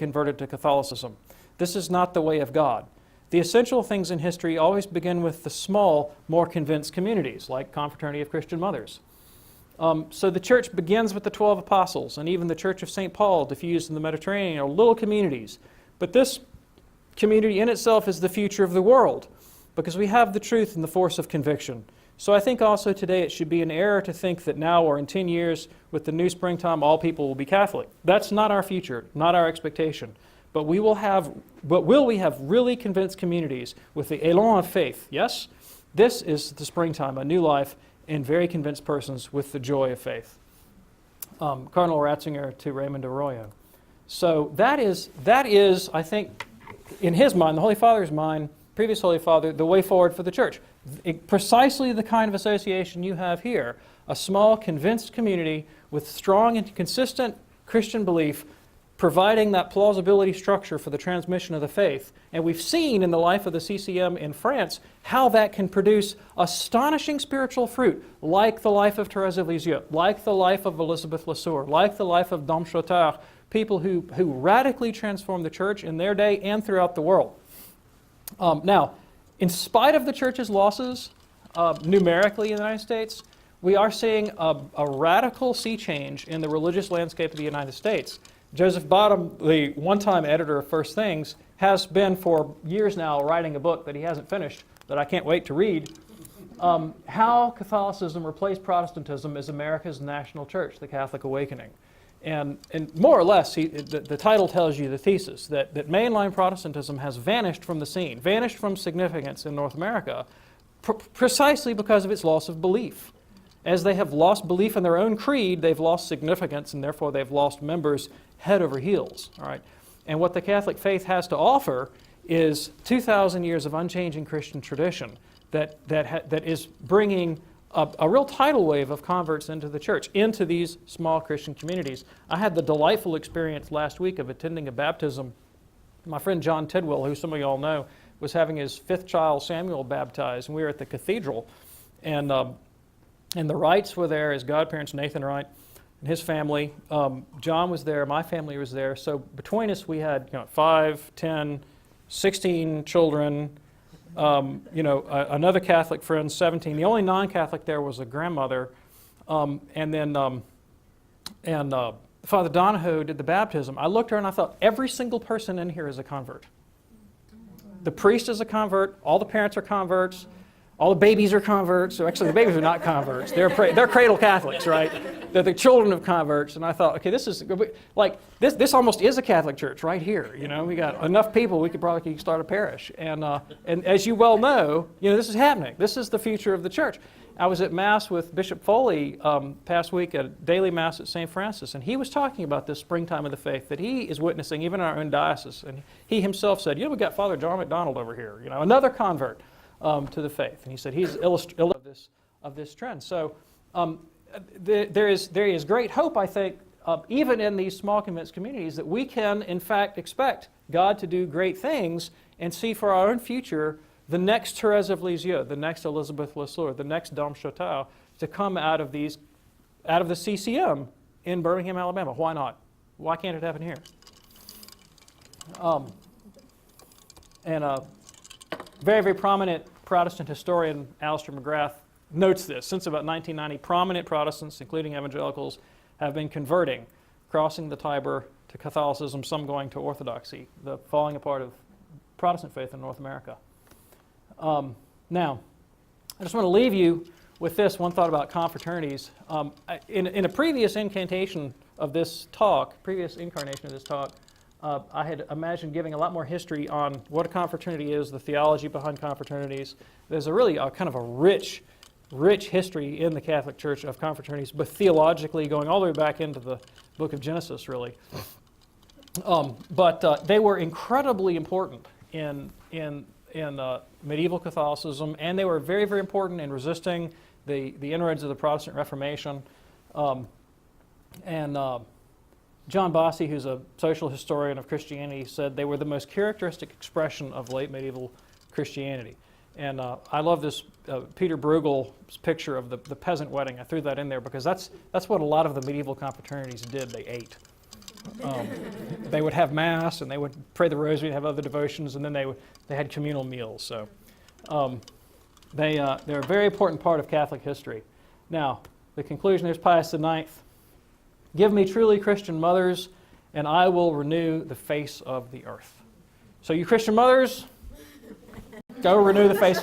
converted to Catholicism. This is not the way of God. The essential things in history always begin with the small, more convinced communities, like Confraternity of Christian Mothers. So the church begins with the 12 apostles, and even the Church of St. Paul, diffused in the Mediterranean, are little communities. But this community in itself is the future of the world, because we have the truth and the force of conviction. So I think also today it should be an error to think that now or in 10 years with the new springtime all people will be Catholic. That's not our future, not our expectation. But will we have really convinced communities with the élan of faith? Yes? This is the springtime, a new life in very convinced persons with the joy of faith. Cardinal Ratzinger to Raymond Arroyo. So that is, I think, in his mind, the Holy Father's mind, previous Holy Father, the way forward for the church. Precisely the kind of association you have here, a small, convinced community with strong and consistent Christian belief, providing that plausibility structure for the transmission of the faith. And we've seen in the life of the CCM in France how that can produce astonishing spiritual fruit, like the life of Thérèse of Lisieux, like the life of Elizabeth Lesueur, like the life of Dom Chotard, people who radically transformed the church in their day and throughout the world. Now, in spite of the church's losses numerically in the United States, we are seeing a radical sea change in the religious landscape of the United States. Joseph Bottom, the one-time editor of First Things, has been for years now writing a book that he hasn't finished that I can't wait to read, How Catholicism Replaced Protestantism as America's National Church, the Catholic Awakening. And more or less, the title tells you the thesis, that mainline Protestantism has vanished from the scene, vanished from significance in North America, precisely because of its loss of belief. As they have lost belief in their own creed, they've lost significance, and therefore they've lost members head over heels. All right? And what the Catholic faith has to offer is 2,000 years of unchanging Christian tradition that is bringing a real tidal wave of converts into the church, into these small Christian communities. I had the delightful experience last week of attending a baptism. My friend John Tidwell, who some of you all know, was having his fifth child, Samuel, baptized, and we were at the cathedral. And the Wrights were there, his godparents, Nathan Wright, and his family. John was there, my family was there. So between us, we had 5, 10, 16 children, another Catholic friend, 17. The only non-Catholic there was a grandmother. And Father Donahoe did the baptism. I looked at her and I thought, every single person in here is a convert. The priest is a convert, all the parents are converts, all the babies are converts. So actually the babies are not converts. They're cradle Catholics, right? They're the children of converts. And I thought, okay, this is like, this almost is a Catholic church right here. We got enough people, we could probably start a parish. And as you well know, this is happening. This is the future of the church. I was at Mass with Bishop Foley past week at daily Mass at St. Francis, and he was talking about this springtime of the faith that he is witnessing even in our own diocese. And he himself said, we got Father John McDonald over here, another convert to the faith. And he said he's illustrative of this trend. So there is great hope, I think, even in these small convinced communities, that we can, in fact, expect God to do great things and see for our own future the next Thérèse of Lisieux, the next Elizabeth Lesueur, the next Dom Chotard to come out of the CCM in Birmingham, Alabama. Why not? Why can't it happen here? And a very, very prominent Protestant historian, Alistair McGrath, notes this. Since about 1990, prominent Protestants, including evangelicals, have been converting, crossing the Tiber to Catholicism, some going to Orthodoxy, the falling apart of Protestant faith in North America. Now, I just want to leave you with this one thought about confraternities. In a previous incarnation of this talk, I had imagined giving a lot more history on what a confraternity is, the theology behind confraternities. There's a kind of a rich history in the Catholic Church of confraternities, but theologically going all the way back into the book of Genesis, really. But they were incredibly important in medieval Catholicism, and they were very, very important in resisting the inroads of the Protestant Reformation. John Bossy, who's a social historian of Christianity, said they were the most characteristic expression of late medieval Christianity. And I love this Peter Bruegel's picture of the peasant wedding. I threw that in there because that's what a lot of the medieval confraternities did. They ate. They would have Mass, and they would pray the Rosary, have other devotions, and then they had communal meals. So they're a very important part of Catholic history. Now, the conclusion, there's Pius IX. Give me truly Christian mothers, and I will renew the face of the earth. So you Christian mothers, go renew the face of